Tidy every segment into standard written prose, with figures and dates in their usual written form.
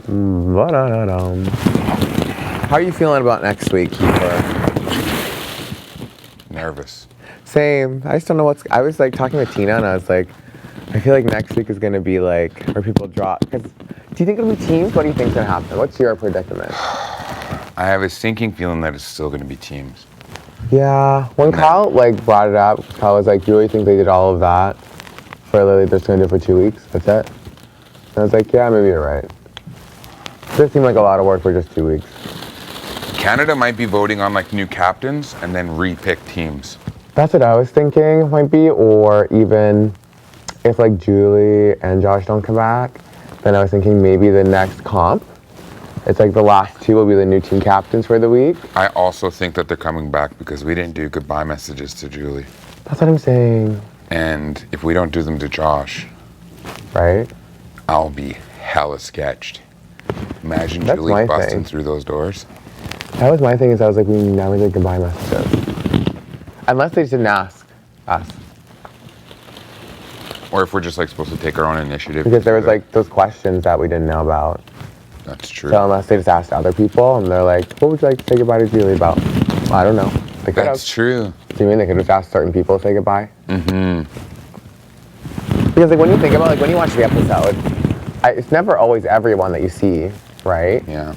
Ba-da-da-dum. How are you feeling about next week, Kiefer? Nervous. Same. I just don't know I was like talking with Tina and I was like, I feel like next week is going to be like, where people drop. Do you think it'll be teams? What do you think's going to happen? What's your predicament? I have a sinking feeling that it's still going to be teams. Yeah. When Kyle like brought it up, Kyle was like, you really think they did all of that for literally they're just going to do it for 2 weeks? That's it? And I was like, yeah, maybe you're right. This seemed like a lot of work for just 2 weeks. Canada might be voting on like new captains and then re-pick teams. That's what I was thinking might be, or even if like Julie and Josh don't come back, then I was thinking maybe the next comp, it's like the last two will be the new team captains for the week. I also think that they're coming back because we didn't do goodbye messages to Julie. That's what I'm saying. And if we don't do them to Josh, right? I'll be hella sketched. Imagine That's Julie my busting thing. through those doors. That was my thing, is I was like, we never did goodbye messages. Unless they just didn't ask us. Or if we're just like supposed to take our own initiative. Because there was like those questions that we didn't know about. That's true. So unless they just asked other people and they're like, what would you like to say goodbye to Julie about? Well, I don't know. That's true. Do you mean they could just ask certain people to say goodbye? Mm-hmm. Because like when you think about like when you watch the episode, it's never always everyone that you see, right? Yeah.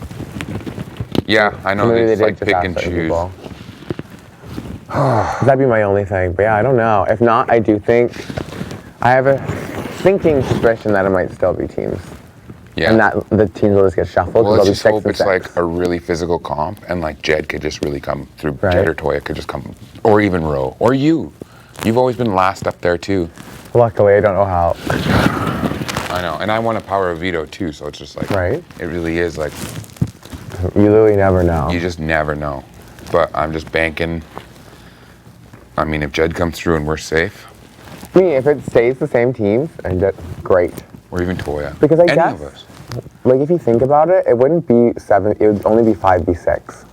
Yeah, I know. Maybe They they just did like just pick ask and certain choose. people. That'd be my only thing. But yeah, I don't know. If not, I do think I have a thinking suspicion that it might still be teams. Yeah. And that the teams will just get shuffled. Well, They'll let's be just hope 6 and it's 6. like a really physical comp, and like Jed could just really come through. Right. Jed or Toya could just come, or even Ro, or you. You've always been last up there too. Luckily, I don't know how. I know, and I want a power of veto too, so it's just like, Right. It really is like, You literally never know. you just never know. But I'm just banking. I mean, if Jed comes through and we're safe, I mean, if it stays the same teams, and just great. or even Toya, Because I any guess, of us. like if you think about it, it wouldn't be 7. It would only be 5v6.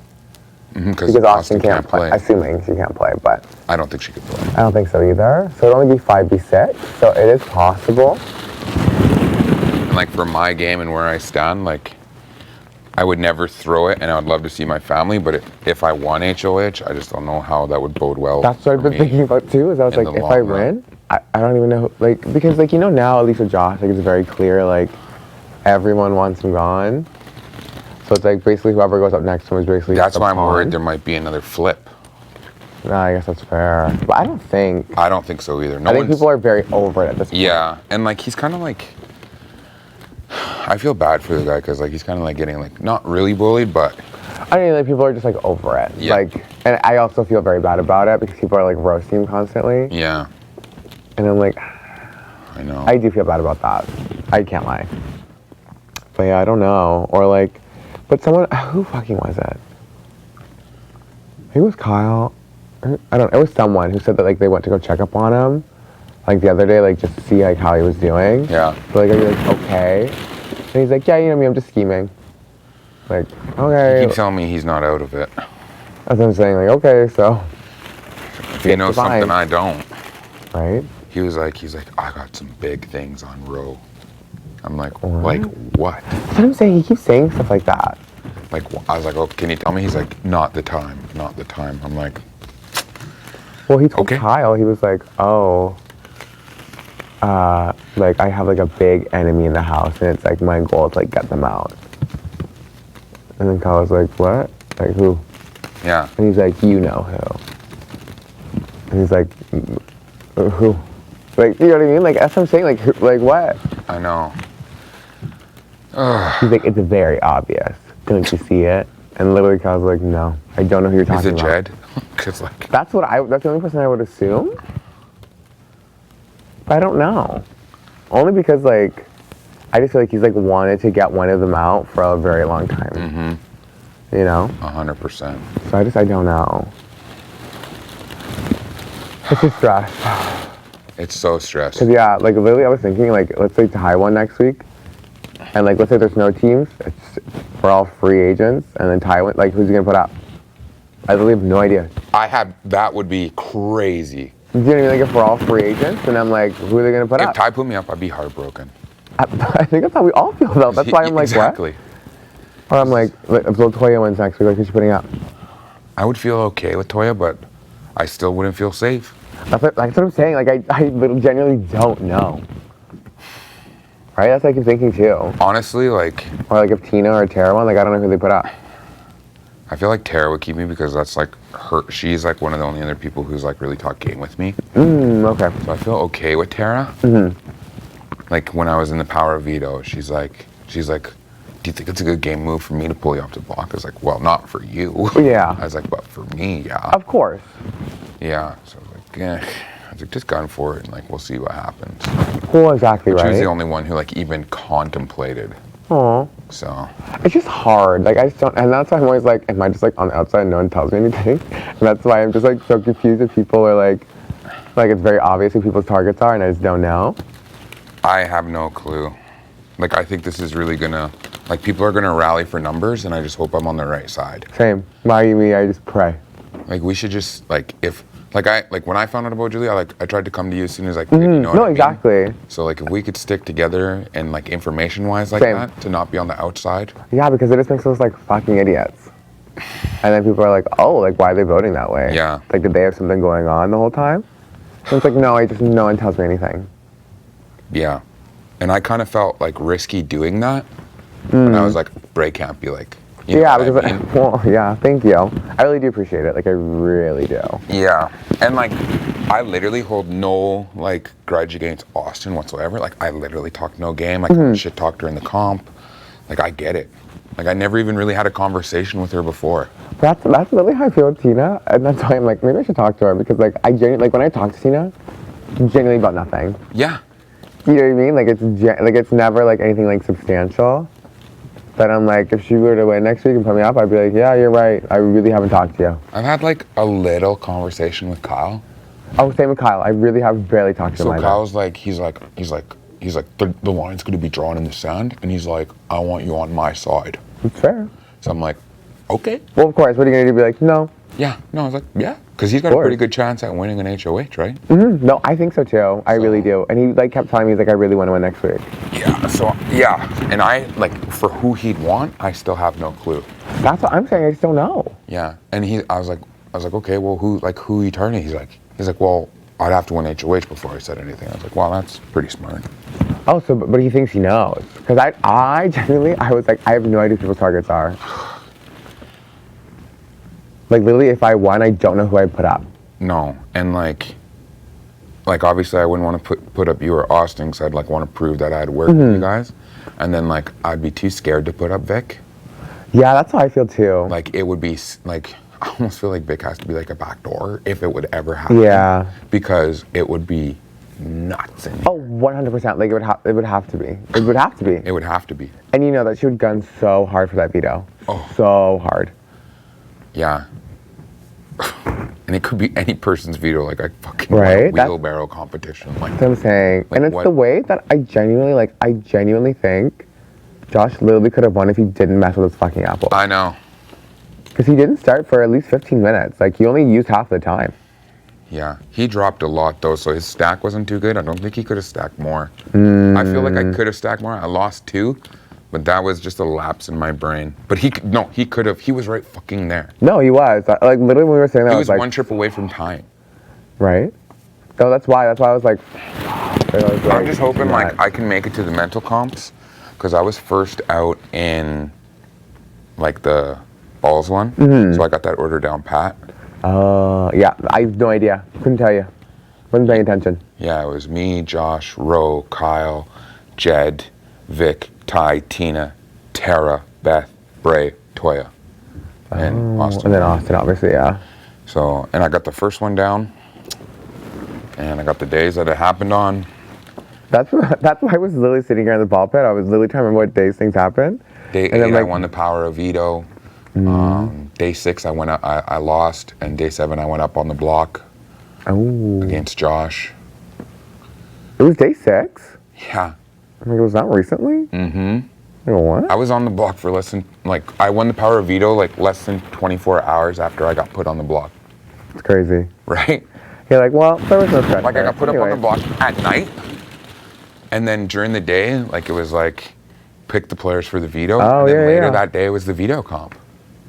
Because Because Austin can't play. Assuming she can't play, but I don't think she could play. I don't think so either. So it'd only be 5v6. So it is possible. And like for my game and where I stand, like I would never throw it, and I would love to see my family. But if I won HOH, I just don't know how that would bode well. That's what I've been thinking about too. Is I was in like, the if I long run. win, I don't even know. Like because like you know now at least with Josh, like it's very clear like everyone wants him gone. So it's like basically whoever goes up next to him is basically. That's a why I'm pawn. worried there might be another flip. No, I guess that's fair. But I don't think. I don't think so either. No I think one's- people are very over it at this point. Yeah, and like he's kind of like, I feel bad for the guy because like he's kind of like getting like not really bullied, but I mean, like people are just like over it. Yeah. Like, and I also feel very bad about it because people are like roasting him constantly. yeah, And I'm like, I know. I do feel bad about that. I can't lie. But yeah, I don't know. Or like, but someone, who fucking was it? I think it was Kyle. I don't know. It was someone who said that like they went to go check up on him, like the other day, like just to see like how he was doing. Yeah. So like, are you like okay? And he's like, yeah, you know me, I'm just scheming. Like, He okay. keeps telling me he's not out of it. That's what I'm saying. Like, okay, so. If he knows fine. something I don't. Right? He's like, I got some big things on Ro. I'm like, What? like what? That's what I'm saying. He keeps saying stuff like that. Like I was like, oh, can you tell me? He's like, not the time, not the time. I'm like, Well, he told Okay. Kyle, he was like, oh, like I have like a big enemy in the house and it's like my goal to like get them out. And then Kyle was like, what? Like who? yeah. And he's like, you know who. And he's like, who? Like, you know what I mean? Like, that's what I'm saying. Like, like what? I know. He's like, it's very obvious. Don't you see it? And literally Kyle's like, no, I don't know who you're Is talking it about. Jed? Cause like, That's the only person I would assume. But I don't know. Only because like, I just feel like he's like wanted to get one of them out for a very long time. Mm-hmm. You know? 100%. So I don't know. It's just stress. It's so stressed. Cause yeah, like literally I was thinking like, let's say Taiwan next week. And like, let's say there's no teams. We're all free agents. And then Taiwan, like who's he gonna put up? I really have no idea. That would be crazy. Do you know what I mean? Like if we're all free agents and I'm like, who are they gonna put If up? Ty put me up, I'd be heartbroken. I think that's how we all feel though. That's why I'm like, exactly. what? Or I'm like if Toya wins next week, like who's she putting up? I would feel okay with Toya, but I still wouldn't feel safe. That's what I'm saying. Like I genuinely don't know. Right? That's what I keep thinking too. Honestly, like. Or like if Tina or Tara won, like I don't know who they put up. I feel like Tara would keep me because that's like her. She's like one of the only other people who's like really talked game with me. Okay. So I feel okay with Tara. Like when I was in the Power of Veto, she's like, do you think it's a good game move for me to pull you off the block? I was like, well, not for you. Yeah. I was like, but for me, yeah. Of course. Yeah. So I was like, I was like, just gun for it and like we'll see what happens. Well, exactly right. She was the only one who like even contemplated. Aw. So. It's just hard. Like I just don't, and that's why I'm always like, am I just like on the outside and no one tells me anything? And that's why I'm just like so confused if people are like it's very obvious who people's targets are and I just don't know. I have no clue. Like I think this is really gonna, like people are gonna rally for numbers and I just hope I'm on the right side. Same. Me, I just pray. Like we should just like when I found out about Julie, I tried to come to you as soon as I could. You know what I mean? Exactly. So like if we could stick together and like information wise like Same. that to not be on the outside. Yeah, because it just makes us like fucking idiots. And then people are like, oh, like why are they voting that way? Yeah. Like did they have something going on the whole time? And it's like no one tells me anything. Yeah. And I kind of felt like risky doing that. And I was like, Bray can't be like, you know yeah, what because I mean? well, yeah, thank you. I really do appreciate it. Like I really do. Yeah. And like I literally hold no like grudge against Austin whatsoever. Like I literally talk no game. I shit talked her in the comp. Like I get it. Like I never even really had a conversation with her before. That's really how I feel with Tina, and that's why I'm like maybe I should talk to her because like I genuinely like when I talk to Tina, genuinely about nothing. Yeah. You know what I mean? Like it's never like anything like substantial. But I'm like, if she were to win next week and put me up, I'd be like, yeah, you're right. I really haven't talked to you. I've had like a little conversation with Kyle. Oh, same with Kyle. I really have barely talked to him. So Kyle's like, he's like, the line's going to be drawn in the sand, and he's like, I want you on my side. It's fair. So I'm like, okay. Well, of course. What are you gonna do? Be like, no. Yeah. No, I was like, yeah, because he's got a pretty good chance at winning an HOH, right? No, I think so too. I really do. And he like kept telling me, he's like, I really want to win next week. Yeah. So yeah, and I like for who he'd want, I still have no clue. That's what I'm saying. I just don't know. Yeah. And I was like, okay, well, who are you turning? He's like, well, I'd have to win HOH before I said anything. I was like, well, that's pretty smart. Oh, so but he thinks he knows. Because I genuinely, I was like, I have no idea who people's targets are. Like literally, if I won, I don't know who I'd put up. No, and like obviously I wouldn't want to put up you or Austin because I'd like want to prove that I had worked with you guys, and then like I'd be too scared to put up Vic. Yeah, that's how I feel too. Like it would be like I almost feel like Vic has to be like a backdoor if it would ever happen. Yeah. Because it would be nuts in here. Oh, 100%. Like it would have to be. It would have to be. It would have to be. And you know that she would gun so hard for that veto. Oh. So hard. Yeah. And it could be any person's veto, like I fucking right? wheelbarrow competition. Like that's what I'm saying. Like and it's the way that I genuinely think Josh literally could have won if he didn't mess with his fucking apple. I know. Because he didn't start for at least 15 minutes. Like he only used half the time. Yeah, he dropped a lot though, so his stack wasn't too good. I don't think he could have stacked more. I feel like I could have stacked more. I lost 2, but that was just a lapse in my brain. But he could have. He was right fucking there. No, he was. Like literally when we were saying that, He was like, one trip away from tying. Right? So that's why I was like, I'm just hoping like I can make it to the mental comps, because I was first out in like the balls one, so I got that order down pat. Yeah, I have no idea. Couldn't tell you. Wasn't paying attention. Yeah, it was me, Josh, Ro, Kyle, Jed, Vic, Ty, Tina, Tara, Beth, Bray, Toya, and Austin. And then Austin, obviously, yeah. So, and I got the first one down, and I got the days that it happened on. That's why I was literally sitting here in the ball pit. I was literally trying to remember what days things happened. Day 8, I won the power of veto. Day 6, I lost, and day 7, I went up on the block against Josh. It was day 6? Yeah. I mean, it was that recently? Mm-hmm. You know what? I was on the block for less than, I won the power of veto, less than 24 hours after I got put on the block. It's crazy. Right? You're like, well, there was no threat. I got put up on the block at night, and then during the day, it was picked the players for the veto. Oh, and then yeah, later yeah. that day was the veto comp.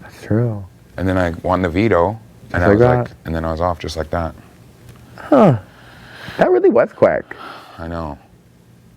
That's true. And then I won the veto. And Just I like was that. like, and then I was off just like that. That really was quick. I know.